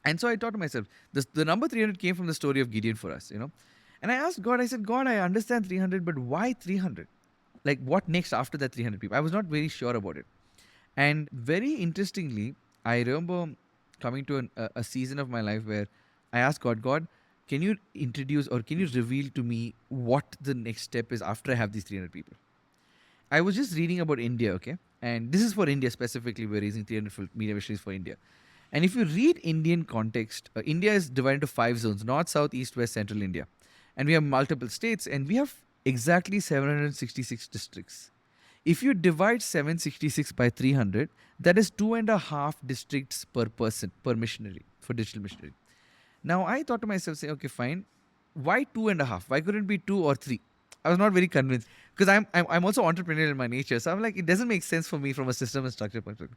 A: And so I thought to myself, the number 300 came from the story of Gideon for us, And I asked God, I said, God, I understand 300, but why 300? Like, what next after that 300 people? I was not very sure about it. And very interestingly, I remember coming to a season of my life where I asked God, can you introduce or can you reveal to me what the next step is after I have these 300 people? I was just reading about India, okay? And this is for India specifically. We're raising 300 full media missionaries for India. And if you read Indian context, India is divided into 5 zones: North, South, East, West, Central India. And we have multiple states, and we have exactly 766 districts. If you divide 766 by 300, that is 2.5 districts per person, per missionary, for digital missionary. Now, I thought to myself, say, okay, fine. Why 2.5? Why couldn't it be 2 or 3? I was not very convinced because I'm also entrepreneurial in my nature. So I'm like, it doesn't make sense for me from a system and structure perspective.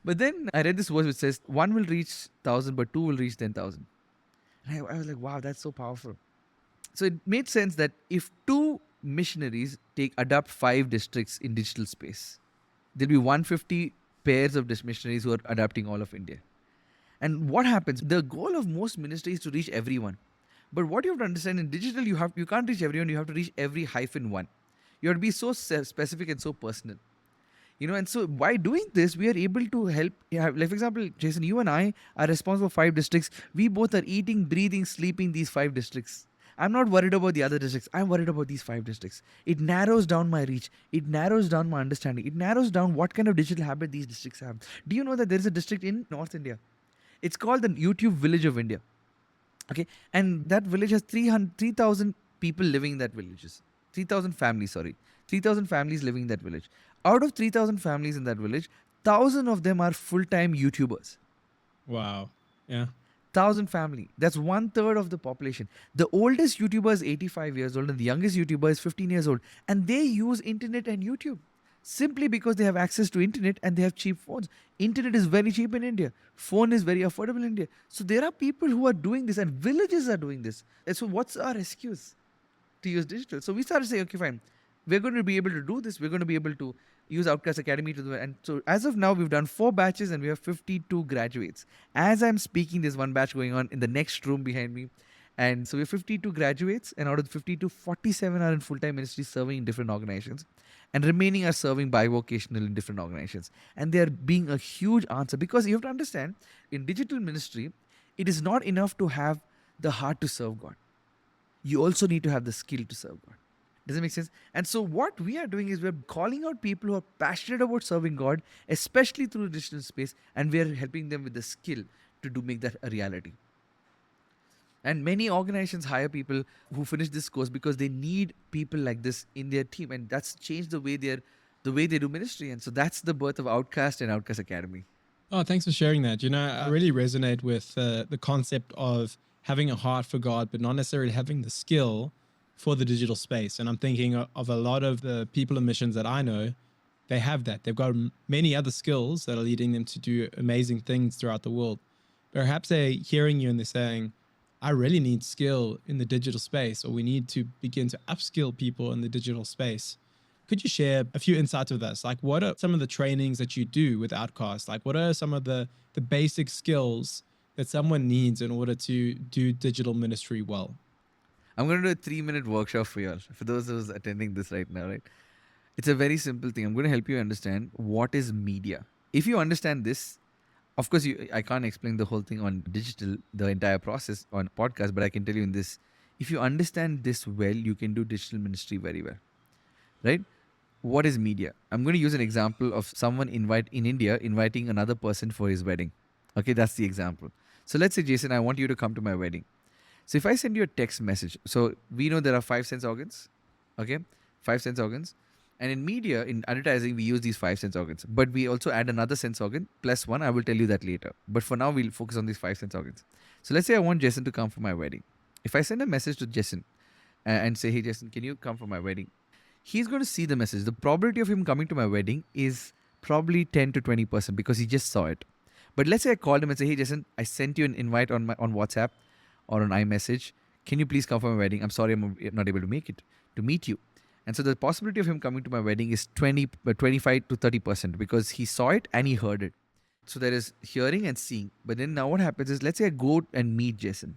A: But then I read this verse which says, 1 will reach 1,000, but 2 will reach 10,000. And I was like, wow, that's so powerful. So it made sense that if 2 missionaries adopt 5 districts in digital space, there'll be 150 pairs of missionaries who are adopting all of India. And what happens? The goal of most ministries is to reach everyone. But what you have to understand, in digital, you can't reach everyone. You have to reach every -1. You have to be so specific and so personal. And so by doing this, we are able to help. Like, for example, Jason, you and I are responsible for 5 districts. We both are eating, breathing, sleeping these 5 districts. I'm not worried about the other districts. I'm worried about these 5 districts. It narrows down my reach. It narrows down my understanding. It narrows down what kind of digital habit these districts have. Do you know that there is a district in North India? It's called the YouTube Village of India. Okay. And that village has 3,000 people living in that village. 3,000 families, sorry. 3,000 families living in that village. Out of 3,000 families in that village, 1,000 of them are full-time YouTubers.
B: Wow. Yeah.
A: 1,000 family. That's 1/3 of the population. The oldest YouTuber is 85 years old and the youngest YouTuber is 15 years old. And they use internet and YouTube simply because they have access to internet and they have cheap phones. Internet is very cheap in India. Phone is very affordable in India. So there are people who are doing this and villages are doing this. And so what's our excuse to use digital? So we started saying, okay, fine. We're going to be able to do this. We're going to be able to use Outcast Academy to do it. And so as of now, we've done 4 batches and we have 52 graduates. As I'm speaking, there's one batch going on in the next room behind me. And so we have 52 graduates, and out of the 52, 47 are in full-time ministry serving in different organizations. And remaining are serving bivocational in different organizations. And they are being a huge answer because you have to understand, in digital ministry, it is not enough to have the heart to serve God. You also need to have the skill to serve God. Does it make sense? And so what we are doing is we're calling out people who are passionate about serving God, especially through the digital space, and we're helping them with the skill to do make that a reality. And many organizations hire people who finish this course because they need people like this in their team, and that's changed the way they do ministry. And so that's the birth of Outcast and Outcast Academy.
B: Oh, thanks for sharing that. You know, I really resonate with the concept of having a heart for God, but not necessarily having the skill for the digital space. And I'm thinking of a lot of the people in missions that I know, they have that. They've got many other skills that are leading them to do amazing things throughout the world. Perhaps they're hearing you and they're saying, I really need skill in the digital space, or we need to begin to upskill people in the digital space. Could you share a few insights with us? Like, what are some of the trainings that you do with Outcast? Like, what are some of the basic skills that someone needs in order to do digital ministry well?
A: I'm going to do a 3-minute workshop for you all, for those who's attending this right now, right? It's a very simple thing. I'm going to help you understand what is media. If you understand this, of course, I can't explain the whole thing on digital, the entire process on podcast, but I can tell you in this. If you understand this well, you can do digital ministry very well, right? What is media? I'm going to use an example of someone in India inviting another person for his wedding. Okay, that's the example. So let's say, Jason, I want you to come to my wedding. So if I send you a text message, so we know there are 5 sense organs, okay? 5 sense organs. And in media, in advertising, we use these 5 sense organs. But we also add another sense organ, plus 1. I will tell you that later. But for now, we'll focus on these 5 sense organs. So let's say I want Jason to come for my wedding. If I send a message to Jason and say, hey, Jason, can you come for my wedding? He's going to see the message. The probability of him coming to my wedding is probably 10 to 20% because he just saw it. But let's say I called him and say, hey, Jason, I sent you an invite on WhatsApp or on iMessage. Can you please come for my wedding? I'm sorry I'm not able to make it, to meet you. And so the possibility of him coming to my wedding is 25 to 30% because he saw it and he heard it. So there is hearing and seeing. But then now what happens is, let's say I go and meet Jason.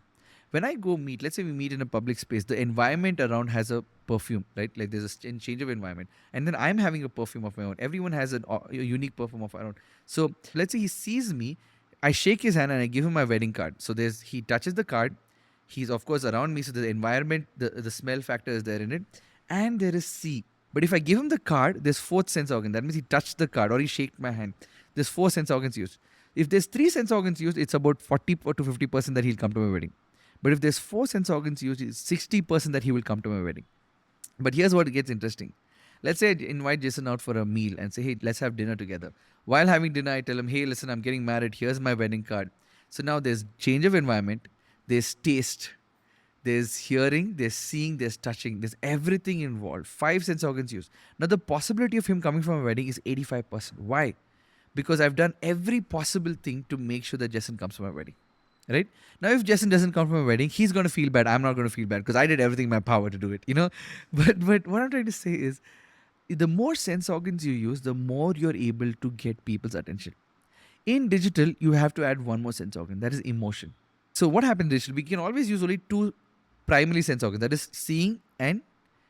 A: When I go meet, let's say we meet in a public space, the environment around has a perfume, right? Like there's a change of environment. And then I'm having a perfume of my own. Everyone has a unique perfume of their own. So let's say he sees me, I shake his hand and I give him my wedding card. So he touches the card. He's of course around me. So the environment, the smell factor is there in it. And there is see. But if I give him the card, there's 4th sense organ. That means he touched the card or he shaked my hand. There's 4 sense organs used. If there's 3 sense organs used, it's about 40 to 50% that he'll come to my wedding. But if there's 4 sense organs used, it's 60% that he will come to my wedding. But here's what gets interesting. Let's say I invite Jason out for a meal and say, hey, let's have dinner together. While having dinner, I tell him, hey, listen, I'm getting married. Here's my wedding card. So now there's change of environment. There's taste. There's hearing. There's seeing. There's touching. There's everything involved. 5 sense organs used. Now the possibility of him coming from a wedding is 85%. Why? Because I've done every possible thing to make sure that Jason comes to my wedding. Right? Now, if Jason doesn't come from a wedding, he's going to feel bad. I'm not going to feel bad because I did everything in my power to do it, But what I'm trying to say is, the more sense organs you use, the more you're able to get people's attention. In digital, you have to add one more sense organ, that is emotion. So what happens in digital? We can always use only 2 primary sense organs, that is seeing and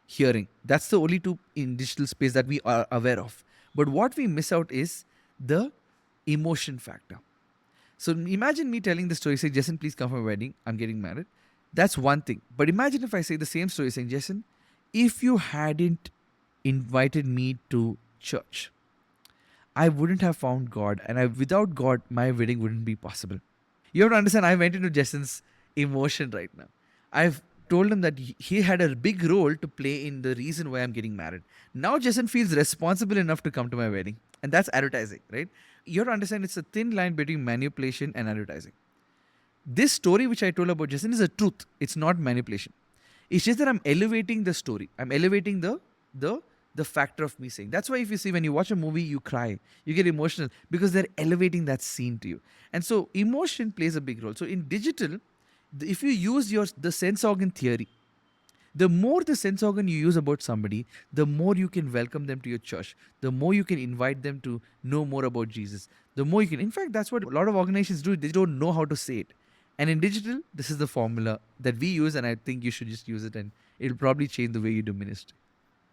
A: hearing. That's the only 2 in digital space that we are aware of. But what we miss out is the emotion factor. So imagine me telling the story, say, Jason, please come for my wedding. I'm getting married. That's one thing. But imagine if I say the same story saying, Jason, if you hadn't invited me to church, I wouldn't have found God. And without God, my wedding wouldn't be possible. You have to understand, I went into Jason's emotion right now. I've told him that he had a big role to play in the reason why I'm getting married. Now Jason feels responsible enough to come to my wedding. And that's advertising, right? you have to understand it's a thin line between manipulation and advertising. This story which I told about Jason is a truth. It's not manipulation. It's just that I'm elevating the story. I'm elevating the factor of me saying. That's why if you see when you watch a movie, you cry, you get emotional because they're elevating that scene to you. And so emotion plays a big role. So in digital, if you use the sense organ theory, the more the sense organ you use about somebody, the more you can welcome them to your church, the more you can invite them to know more about Jesus, the more you can. In fact, that's what a lot of organizations do. They don't know how to say it. And in digital, this is the formula that we use, and I think you should just use it, and it'll probably change the way you do ministry.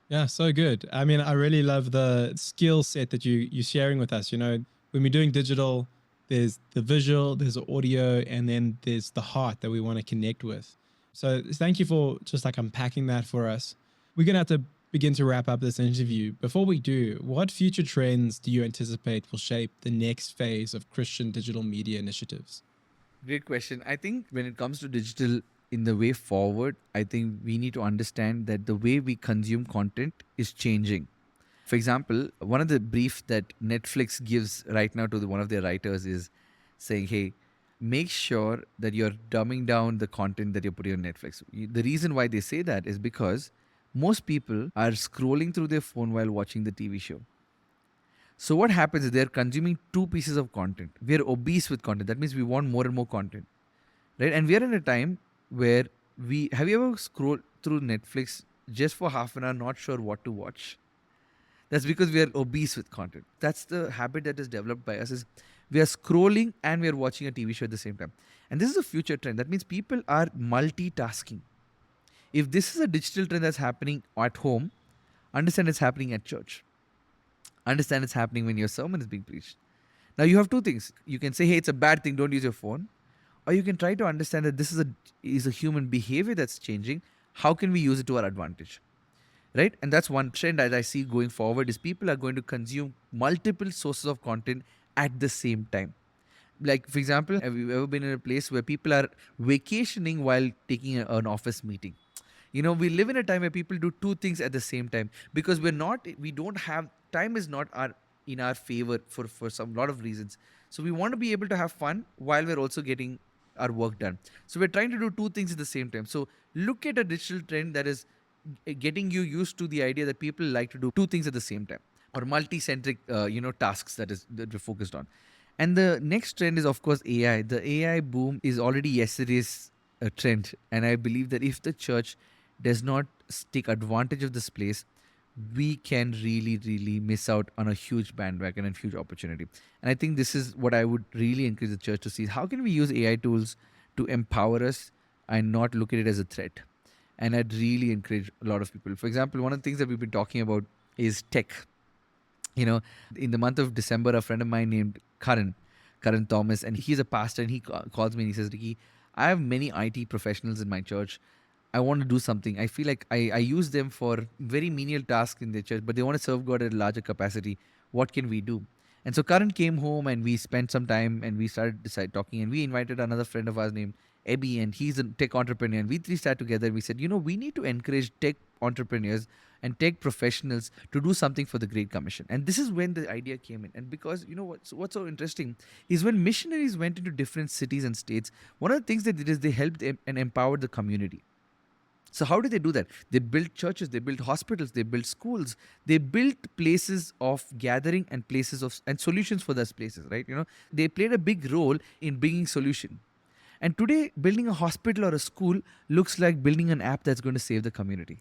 B: Yeah, so good. I mean, I really love the skill set that you're sharing with us. You know, when we're doing digital, there's the visual, there's the audio, and then there's the heart that we want to connect with. So thank you for just like unpacking that for us. We're going to have to begin to wrap up this interview. Before we do, what future trends do you anticipate will shape the next phase of Christian digital media initiatives?
A: Great question. I think when it comes to digital in the way forward, I think we need to understand that the way we consume content is changing. For example, one of the briefs that Netflix gives right now to one of their writers is saying, hey, make sure that you're dumbing down the content that you're putting on Netflix. The reason why they say that is because most people are scrolling through their phone while watching the TV show. So what happens is they're consuming two pieces of content. We are obese with content. That means we want more and more content, right? And we are in a time where have you ever scrolled through Netflix just for half an hour, not sure what to watch? That's because we are obese with content. That's the habit that is developed by us. Is we are scrolling and we are watching a TV show at the same time. And this is a future trend. That means people are multitasking. If this is a digital trend that's happening at home, understand it's happening at church. Understand it's happening when your sermon is being preached. Now you have two things. You can say, hey, it's a bad thing, don't use your phone. Or you can try to understand that this is a human behavior that's changing. How can we use it to our advantage? Right? And that's one trend that I see going forward is people are going to consume multiple sources of content at the same time. Like, for example, have you ever been in a place where people are vacationing while taking an office meeting? You know, we live in a time where people do two things at the same time because we don't have, time is not in our favor for some lot of reasons. So we want to be able to have fun while we're also getting our work done. So we're trying to do two things at the same time. So look at a digital trend that is getting you used to the idea that people like to do two things at the same time or multi-centric, tasks that we're focused on. And the next trend is, of course, AI. The AI boom is already yesterday's trend. And I believe that if the church does not take advantage of this place, we can really, really miss out on a huge bandwagon and huge opportunity. And I think this is what I would really encourage the church to see. How can we use AI tools to empower us and not look at it as a threat? And I'd really encourage a lot of people. For example, one of the things that we've been talking about is tech. You know, in the month of December, a friend of mine named Karan Thomas, and he's a pastor, and he calls me and he says, Ricky, I have many IT professionals in my church. I want to do something. I feel like I use them for very menial tasks in their church, but they want to serve God at a larger capacity. What can we do? And so Karan came home and we spent some time and we started talking, and we invited another friend of ours named Ebby, and he's a tech entrepreneur. And we three sat together and we said, we need to encourage tech entrepreneurs and tech professionals to do something for the Great Commission. And this is when the idea came in. And because, what's so interesting is when missionaries went into different cities and states, one of the things they did is they helped and empowered the community. So how did they do that? They built churches, they built hospitals, they built schools, they built places of gathering and places and solutions for those places, right? They played a big role in bringing solution. And today, building a hospital or a school looks like building an app that's going to save the community.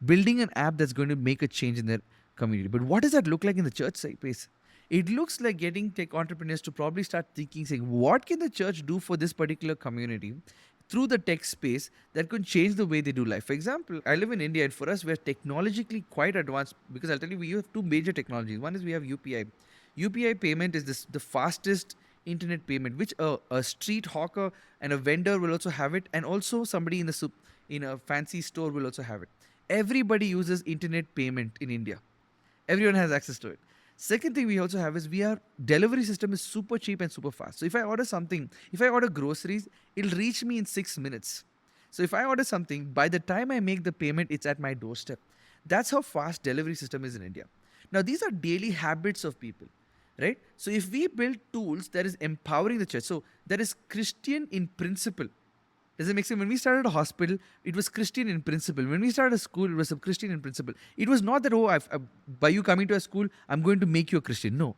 A: Building an app that's going to make a change in their community. But what does that look like in the church space? It looks like getting tech entrepreneurs to probably start thinking, saying, what can the church do for this particular community through the tech space that could change the way they do life? For example, I live in India, and for us, we're technologically quite advanced because I'll tell you, we have two major technologies. One is we have UPI. UPI payment is the fastest internet payment, which a street hawker and a vendor will also have it, and also somebody in a fancy store will also have it. Everybody uses internet payment in India. Everyone has access to it. Second thing we also have is our delivery system is super cheap and super fast. So if I order groceries, it'll reach me in 6 minutes. So if I order something, by the time I make the payment, it's at my doorstep. That's how fast delivery system is in India. Now, these are daily habits of people. right? So if we build tools that is empowering the church, so that is Christian in principle. Does it make sense? When we started a hospital, it was Christian in principle. When we started a school, it was a Christian in principle. It was not that, oh, by you coming to a school, I'm going to make you a Christian. No.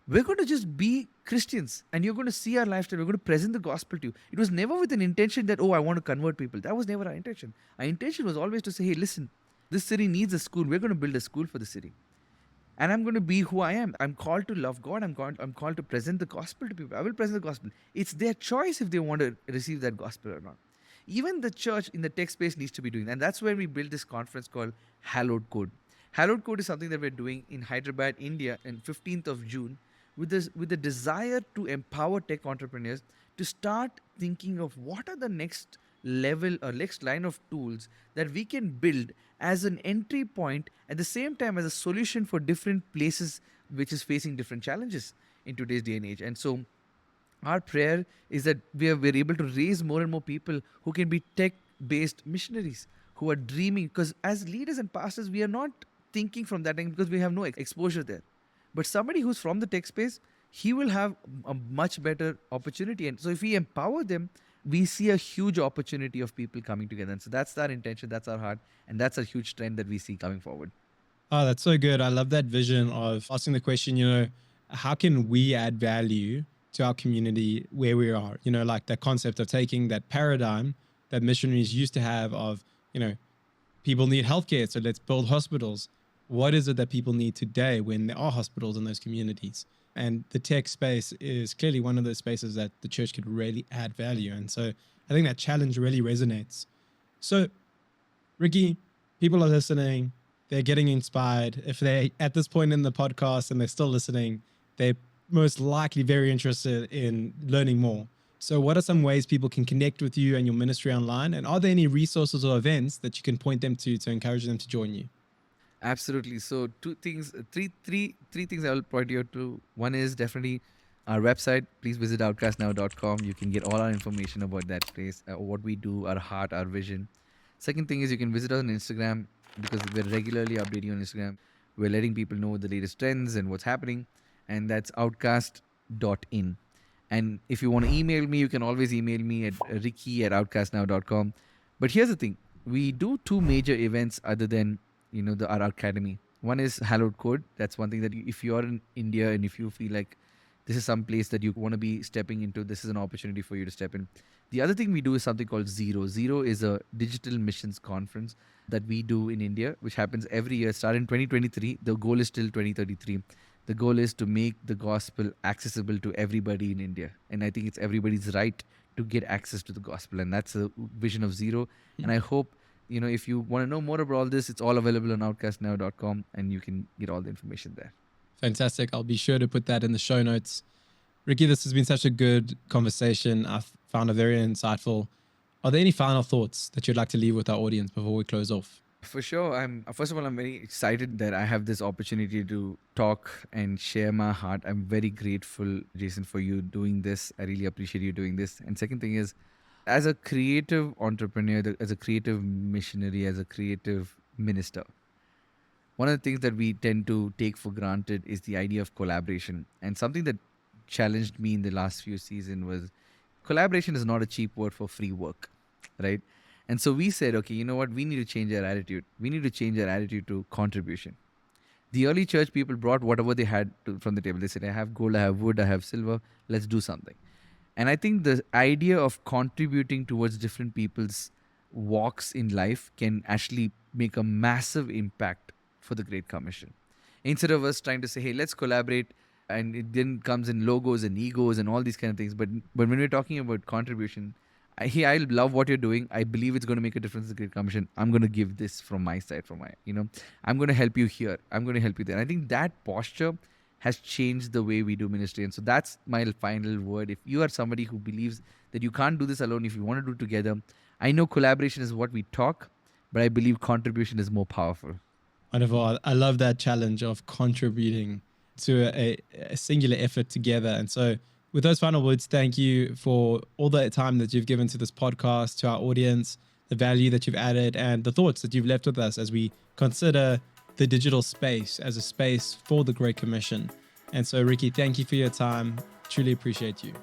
A: We're going to just be Christians and you're going to see our lifestyle. We're going to present the gospel to you. It was never with an intention that, oh, I want to convert people. That was never our intention. Our intention was always to say, hey, listen, this city needs a school. We're going to build a school for the city. And I'm going to be who I am. I'm called to love God. I'm called to present the gospel to people. I will present the gospel. It's their choice if they want to receive that gospel or not. Even the church in the tech space needs to be doing that. And that's where we built this conference called Hallowed Code. Hallowed Code is something that we're doing in Hyderabad, India, on 15th of June with the desire to empower tech entrepreneurs to start thinking of what are the next level or next line of tools that we can build as an entry point at the same time as a solution for different places which is facing different challenges in today's day and age. And so our prayer is that we're able to raise more and more people who can be tech-based missionaries who are dreaming, because as leaders and pastors, we are not thinking from that angle because we have no exposure there. But somebody who's from the tech space, he will have a much better opportunity. And so if we empower them, we see a huge opportunity of people coming together. And so that's our intention, that's our heart, and that's a huge trend that we see coming forward.
B: Oh, that's so good. I love that vision of asking the question, how can we add value to our community where we are? Like that concept of taking that paradigm that missionaries used to have of, people need healthcare, so let's build hospitals. What is it that people need today when there are hospitals in those communities? And the tech space is clearly one of those spaces that the church could really add value. And so I think that challenge really resonates. So, Ricky, people are listening, they're getting inspired. If they're at this point in the podcast and they're still listening, they're most likely very interested in learning more. So what are some ways people can connect with you and your ministry online? And are there any resources or events that you can point them to encourage them to join you?
A: Absolutely. So three things I will point you to. One is definitely our website. Please visit outcastnow.com. You can get all our information about that place, what we do, our heart, our vision. Second thing is you can visit us on Instagram because we're regularly updating on Instagram. We're letting people know the latest trends and what's happening. And that's outcast.in. And if you want to email me, you can always email me at ricky@outcastnow.com. But here's the thing. We do two major events other than our academy. One is Hallowed Code. That's one thing that if you're in India and if you feel like this is some place that you want to be stepping into, this is an opportunity for you to step in. The other thing we do is something called Zero. Zero is a digital missions conference that we do in India, which happens every year, starting in 2023. The goal is still 2033. The goal is to make the gospel accessible to everybody in India. And I think it's everybody's right to get access to the gospel. And that's the vision of Zero. And I hope, if you want to know more about all this, it's all available on outcastnow.com and you can get all the information there.
B: Fantastic. I'll be sure to put that in the show notes. Ricky, this has been such a good conversation. I've found it very insightful. Are there any final thoughts that you'd like to leave with our audience before we close off?
A: For sure. First of all, I'm very excited that I have this opportunity to talk and share my heart. I'm very grateful, Jason, for you doing this. I really appreciate you doing this. And second thing is, as a creative entrepreneur, as a creative missionary, as a creative minister, one of the things that we tend to take for granted is the idea of collaboration. And something that challenged me in the last few seasons was collaboration is not a cheap word for free work, right? And so we said, okay, you know what? We need to change our attitude. We need to change our attitude to contribution. The early church people brought whatever they had from the table. They said, I have gold, I have wood, I have silver. Let's do something. And I think the idea of contributing towards different people's walks in life can actually make a massive impact for the Great Commission. Instead of us trying to say, hey, let's collaborate, and it then comes in logos and egos and all these kind of things. But when we're talking about contribution, I love what you're doing. I believe it's going to make a difference in the Great Commission. I'm going to give this from my side, I'm going to help you here. I'm going to help you there. And I think that posture has changed the way we do ministry. And so that's my final word. If you are somebody who believes that you can't do this alone, if you want to do it together, I know collaboration is what we talk, but I believe contribution is more powerful.
B: Wonderful. I love that challenge of contributing to a singular effort together. And so with those final words, thank you for all the time that you've given to this podcast, to our audience, the value that you've added, and the thoughts that you've left with us as we consider the digital space as a space for the Great Commission. And so, Ricky, thank you for your time. Truly appreciate you.